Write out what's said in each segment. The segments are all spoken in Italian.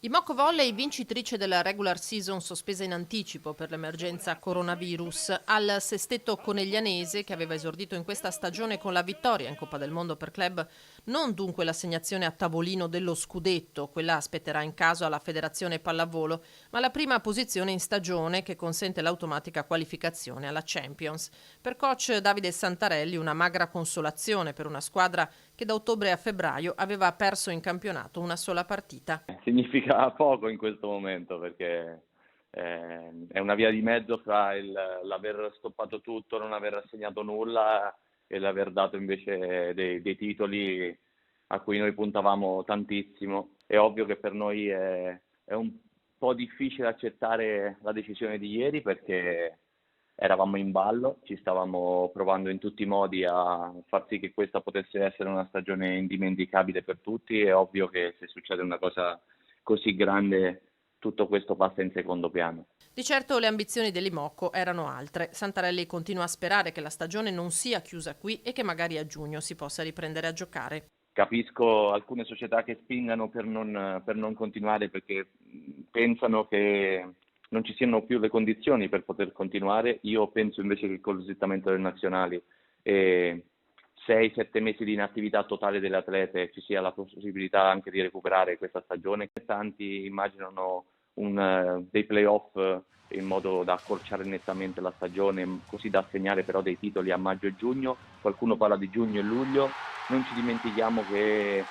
I Moco Volley, vincitrice della regular season sospesa in anticipo per l'emergenza coronavirus, al sestetto coneglianese, che aveva esordito in questa stagione con la vittoria in Coppa del Mondo per club, non dunque l'assegnazione a tavolino dello scudetto, quella aspetterà in caso alla Federazione Pallavolo, ma la prima posizione in stagione che consente l'automatica qualificazione alla Champions. Per coach Davide Santarelli una magra consolazione per una squadra che da ottobre a febbraio aveva perso in campionato una sola partita. Significa poco in questo momento perché è una via di mezzo fra l'aver stoppato tutto, non aver assegnato nulla e l'aver dato invece dei titoli a cui noi puntavamo tantissimo. È ovvio che per noi è un po' difficile accettare la decisione di ieri perché eravamo in ballo, ci stavamo provando in tutti i modi a far sì che questa potesse essere una stagione indimenticabile per tutti. È ovvio che se succede una cosa così grande tutto questo passa in secondo piano. Di certo le ambizioni dell'Imocco erano altre. Santarelli continua a sperare che la stagione non sia chiusa qui e che magari a giugno si possa riprendere a giocare. Capisco alcune società che spingano per non continuare perché pensano che non ci siano più le condizioni per poter continuare. Io penso invece che con lo slittamento delle nazionali e 6-7 mesi di inattività totale delle atlete ci sia la possibilità anche di recuperare questa stagione. Tanti immaginano dei playoff in modo da accorciare nettamente la stagione, così da assegnare però dei titoli a maggio e giugno. Qualcuno parla di giugno e luglio. Non ci dimentichiamo che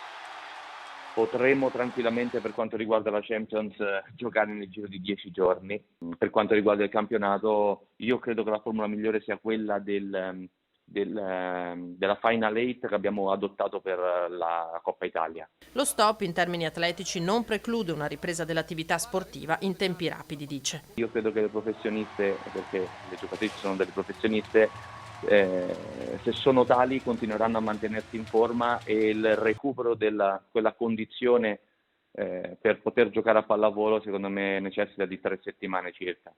potremmo tranquillamente, per quanto riguarda la Champions, giocare nel giro di 10 giorni. Per quanto riguarda il campionato, io credo che la formula migliore sia quella della Final Eight che abbiamo adottato per la Coppa Italia. Lo stop in termini atletici non preclude una ripresa dell'attività sportiva in tempi rapidi, dice. Io credo che le professioniste, perché le giocatrici sono delle professioniste, se sono tali continueranno a mantenersi in forma e il recupero della quella condizione per poter giocare a pallavolo secondo me necessita di 3 settimane circa.